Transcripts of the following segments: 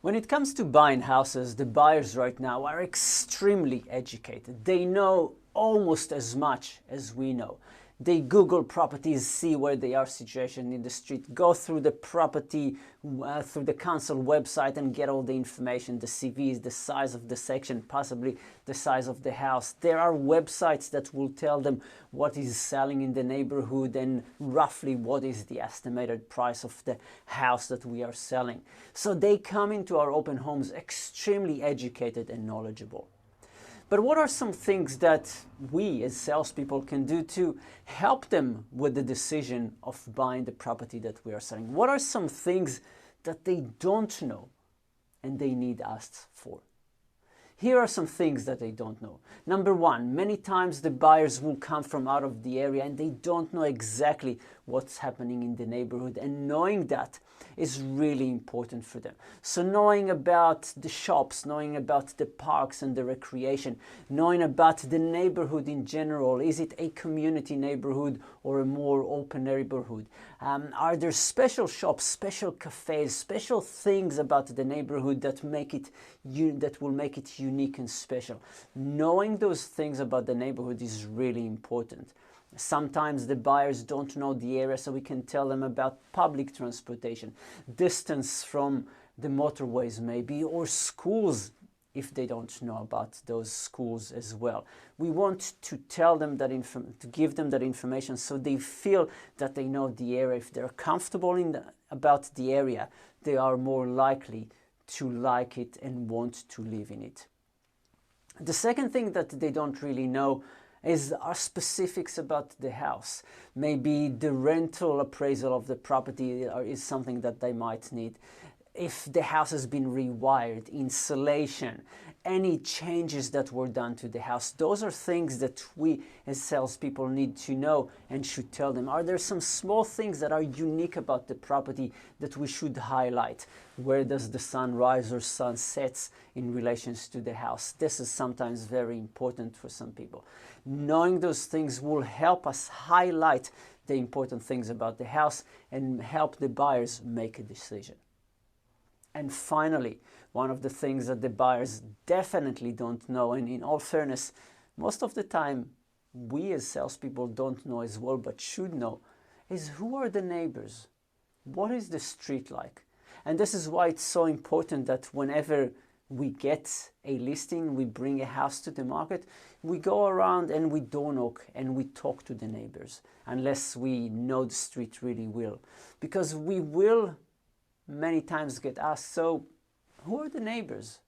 When it comes to buying houses, the buyers right now are extremely educated. They know almost as much as we know. They Google properties, see where they are situated in the street, go through the property, through the council website and get all the information, the CVs, the size of the section, possibly the size of the house. There are websites that will tell them what is selling in the neighborhood and roughly what is the estimated price of the house that we are selling. So they come into our open homes extremely educated and knowledgeable. But what are some things that we as salespeople can do to help them with the decision of buying the property that we are selling? What are some things that they don't know and they need us for? Here are some things that they don't know. Number one, many times the buyers will come from out of the area and they don't know exactly what's happening in the neighborhood, and knowing that is really important for them. So knowing about the shops, knowing about the parks and the recreation, knowing about the neighborhood in general. Is it a community neighborhood or a more open neighborhood? Are there special shops, special cafes, special things about the neighborhood that will make it unique and special? Knowing those things about the neighborhood is really important. Sometimes the buyers don't know the area, so we can tell them about public transportation, distance from the motorways maybe, or schools if they don't know about those schools as well. We want to tell them that to give them that information so they feel that they know the area. If they're comfortable about the area, they are more likely to like it and want to live in it. The second thing that they don't really know are specifics about the house. Maybe the rental appraisal of the property is something that they might need. If the house has been rewired, insulation, any changes that were done to the house, those are things that we as salespeople need to know and should tell them. Are there some small things that are unique about the property that we should highlight? Where does the sun rise or sun sets in relations to the house? This is sometimes very important for some people. Knowing those things will help us highlight the important things about the house and help the buyers make a decision. And finally, one of the things that the buyers definitely don't know, and in all fairness, most of the time we as salespeople don't know as well, but should know, is who are the neighbors? What is the street like? And this is why it's so important that whenever we get a listing, we bring a house to the market, we go around and we door knock and we talk to the neighbors, unless we know the street really well. Because we will many times get asked, so who are the neighbors?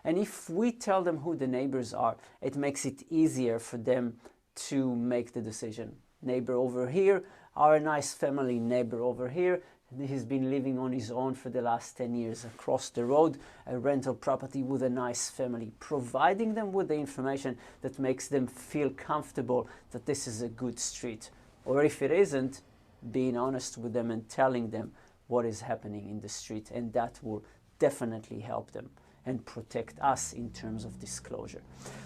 And if we tell them who the neighbors are, it makes it easier for them to make the decision. Neighbor over here, our nice family neighbor over here, he's been living on his own for the last 10 years across the road, a rental property with a nice family, providing them with the information that makes them feel comfortable that this is a good street. Or if it isn't, being honest with them and telling them what is happening in the street, and that will definitely help them and protect us in terms of disclosure.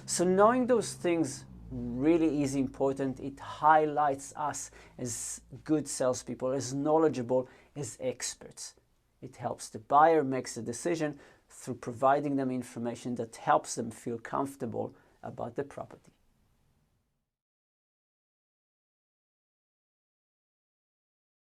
So knowing those things really is important. It highlights us as good salespeople, as knowledgeable, as experts. It helps the buyer makes a decision through providing them information that helps them feel comfortable about the property.